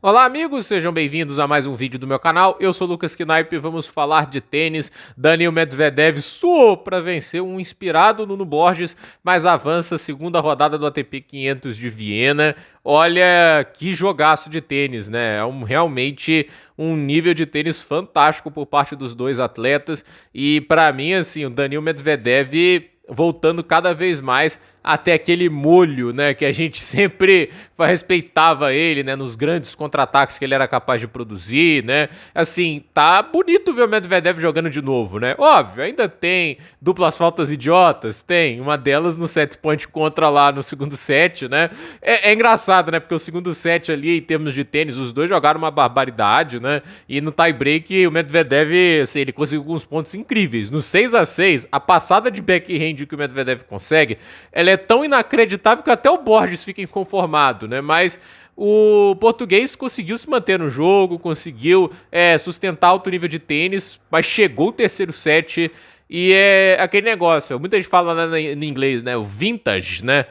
Olá amigos, sejam bem-vindos a mais um vídeo do meu canal. Eu sou Lucas Knipe e vamos falar de tênis. Daniil Medvedev suou para vencer um inspirado Nuno Borges, mas avança a segunda rodada do ATP 500 de Viena. Olha que jogaço de tênis, né? Realmente um nível de tênis fantástico por parte dos dois atletas. E para mim, assim, o Daniil Medvedev voltando cada vez mais até aquele molho, né, que a gente sempre respeitava ele, né, nos grandes contra-ataques que ele era capaz de produzir, né, assim, tá bonito ver o Medvedev jogando de novo, né, óbvio, ainda tem duplas faltas idiotas, tem, uma delas no set point contra lá no segundo set, né, é engraçado, né, porque o segundo set ali, em termos de tênis, os dois jogaram uma barbaridade, né, e no tie-break o Medvedev, assim, ele conseguiu alguns pontos incríveis, no 6-6, a passada de backhand que o Medvedev consegue, ela é tão inacreditável que até o Borges fica inconformado, né? Mas o português conseguiu se manter no jogo, conseguiu sustentar alto nível de tênis, mas chegou o terceiro set e é aquele negócio, muita gente fala em inglês, né, o vintage, né,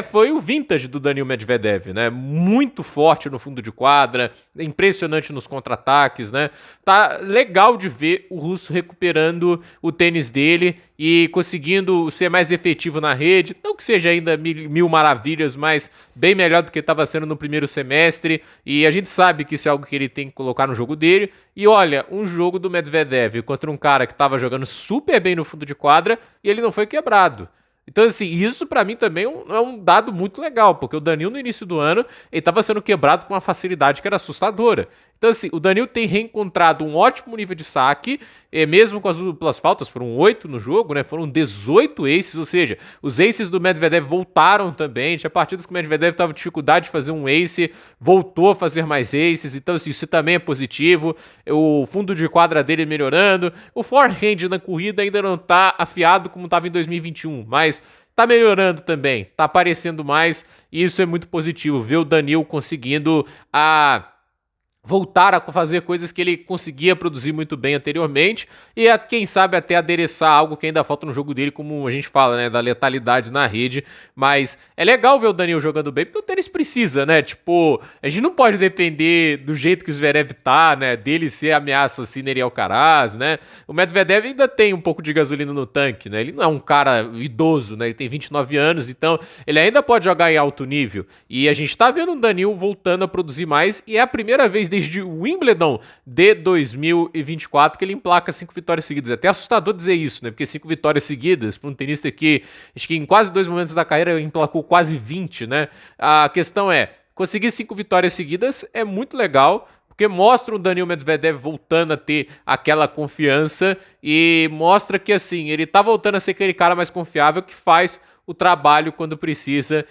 foi o vintage do Daniil Medvedev, né, muito forte no fundo de quadra, impressionante nos contra-ataques, né, tá legal de ver o russo recuperando o tênis dele e conseguindo ser mais efetivo na rede, não que seja ainda mil maravilhas, mas bem melhor do que estava sendo no primeiro semestre, e a gente sabe que isso é algo que ele tem que colocar no jogo dele, e olha, um jogo do Medvedev contra um cara que estava jogando super bem no fundo de quadra e ele não foi quebrado. Então, assim, isso pra mim também é um dado muito legal, porque o Daniil no início do ano, ele tava sendo quebrado com uma facilidade que era assustadora. Então, assim, o Daniil tem reencontrado um ótimo nível de saque, mesmo com as duplas faltas, foram 8 no jogo, né? Foram 18 aces, ou seja, os aces do Medvedev voltaram também. Tinha partidas que o Medvedev tava com dificuldade de fazer um ace, voltou a fazer mais aces, então assim, isso também é positivo. O fundo de quadra dele melhorando, o forehand na corrida ainda não tá afiado como tava em 2021, mas tá melhorando também, tá aparecendo mais, e isso é muito positivo, ver o Daniil conseguindo voltar a fazer coisas que ele conseguia produzir muito bem anteriormente e quem sabe até adereçar algo que ainda falta no jogo dele, como a gente fala, né, da letalidade na rede, mas é legal ver o Daniil jogando bem, porque o tênis precisa, né, tipo, a gente não pode depender do jeito que o Zverev tá, né, dele ser ameaça Sinner e Alcaraz, né, o Medvedev ainda tem um pouco de gasolina no tanque, né, ele não é um cara idoso, né, ele tem 29 anos, então ele ainda pode jogar em alto nível, e a gente tá vendo o Daniil voltando a produzir mais, e é a primeira vez desde o Wimbledon de 2024 que ele emplaca 5 vitórias seguidas. É até assustador dizer isso, né? Porque 5 vitórias seguidas para um tenista que acho que em quase 2 momentos da carreira emplacou quase 20, né? A questão é, conseguir 5 vitórias seguidas é muito legal, porque mostra o Daniil Medvedev voltando a ter aquela confiança e mostra que, assim, ele tá voltando a ser aquele cara mais confiável que faz o trabalho quando precisa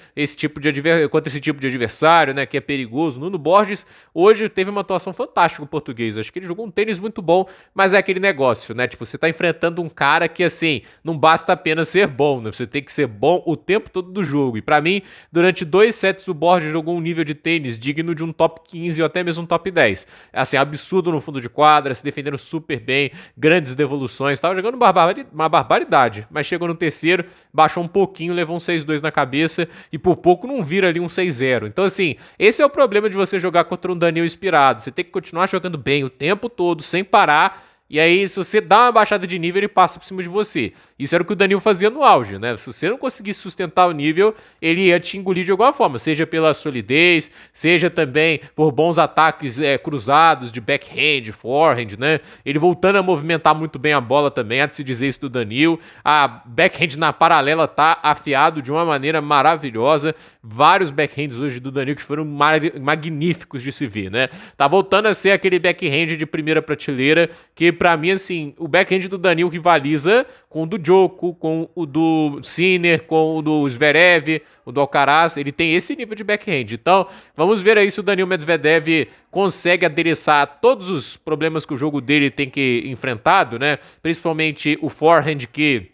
contra esse tipo de adversário, né, que é perigoso. Nuno Borges hoje teve uma atuação fantástica o português. Acho que ele jogou um tênis muito bom, mas é aquele negócio, né? Tipo, você tá enfrentando um cara que, assim, não basta apenas ser bom, né? Você tem que ser bom o tempo todo do jogo. E para mim, durante 2 sets o Borges jogou um nível de tênis digno de um top 15 ou até mesmo um top 10. Assim, absurdo no fundo de quadra, se defendendo super bem, grandes devoluções, tava jogando uma barbaridade, mas chegou no terceiro, baixou um pouquinho, levou um 6-2 na cabeça e por pouco não vira ali um 6-0. Então, assim, esse é o problema de você jogar contra um Daniil inspirado. Você tem que continuar jogando bem o tempo todo, sem parar. E aí, se você dá uma baixada de nível, ele passa por cima de você. Isso era o que o Daniil fazia no auge, né? Se você não conseguisse sustentar o nível, ele ia te engolir de alguma forma, seja pela solidez, seja também por bons ataques cruzados de backhand, forehand, né? Ele voltando a movimentar muito bem a bola também, há de se dizer isso do Daniil. A backhand na paralela tá afiado de uma maneira maravilhosa. Vários backhands hoje do Daniil que foram magníficos de se ver, né? Tá voltando a ser aquele backhand de primeira prateleira que pra mim, assim, o backhand do Daniil rivaliza com o do Djoko, com o do Sinner, com o do Zverev, o do Alcaraz, ele tem esse nível de backhand. Então, vamos ver aí se o Daniil Medvedev consegue adereçar todos os problemas que o jogo dele tem que enfrentado, né? Principalmente o forehand que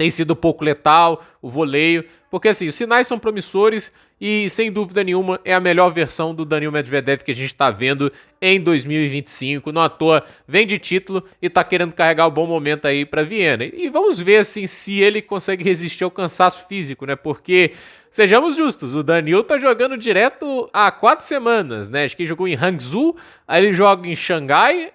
tem sido pouco letal, o voleio, porque assim, os sinais são promissores e sem dúvida nenhuma é a melhor versão do Daniil Medvedev que a gente tá vendo em 2025, não à toa vem de título e tá querendo carregar o bom momento aí pra Viena. E vamos ver assim se ele consegue resistir ao cansaço físico, né? Porque sejamos justos, o Daniil tá jogando direto há 4 semanas, né? Acho que ele jogou em Hangzhou, aí ele joga em Xangai,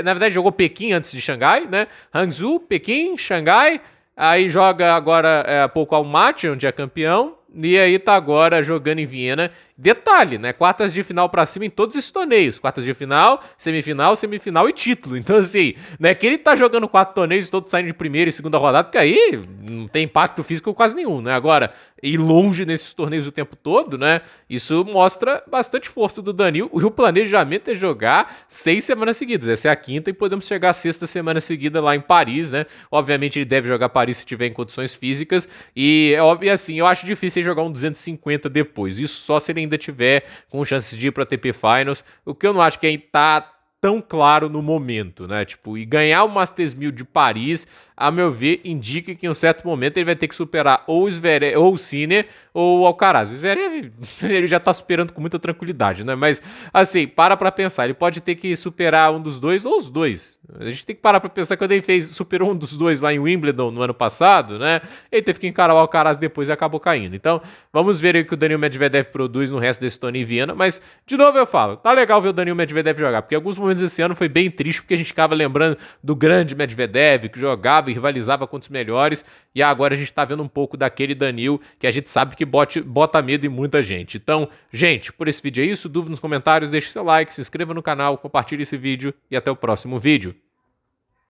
na verdade jogou Pequim antes de Xangai, né? Hangzhou, Pequim, Xangai. Aí joga agora há pouco Almaty, onde é campeão, e aí tá agora jogando em Viena. Detalhe, né? Quartas de final pra cima em todos esses torneios. Quartas de final, semifinal e título. Então, assim, não é que ele tá jogando 4 torneios todos saindo de primeira e segunda rodada, porque aí não tem impacto físico quase nenhum, né? Agora, ir longe nesses torneios o tempo todo, né? Isso mostra bastante força do Daniil. E o planejamento é jogar 6 semanas seguidas. Essa é a quinta e podemos chegar à sexta semana seguida lá em Paris, né? Obviamente ele deve jogar Paris se tiver em condições físicas. E assim, eu acho difícil ele jogar um 250 depois. Isso só se ele ainda tiver com chances de ir para ATP Finals, o que eu não acho que tá tão claro no momento, né? Tipo, e ganhar o Masters 1000 de Paris, a meu ver, indica que em um certo momento ele vai ter que superar ou o Zverev, ou o Sinner, ou o Alcaraz. O Zverev, ele já tá superando com muita tranquilidade, né? Mas, assim, para pra pensar, ele pode ter que superar um dos dois, ou os dois. A gente tem que parar pra pensar que quando ele superou um dos dois lá em Wimbledon no ano passado, né? Ele teve que encarar o Alcaraz depois e acabou caindo. Então, vamos ver o que o Daniil Medvedev produz no resto desse torneio em Viena. Mas, de novo eu falo, tá legal ver o Daniil Medvedev jogar, porque em alguns momentos esse ano foi bem triste, porque a gente ficava lembrando do grande Medvedev, que jogava e rivalizava contra os melhores, e agora a gente tá vendo um pouco daquele Daniil que a gente sabe que bota medo em muita gente. Então, gente, por esse vídeo é isso. Dúvida nos comentários, deixe seu like, se inscreva no canal, compartilhe esse vídeo e até o próximo vídeo.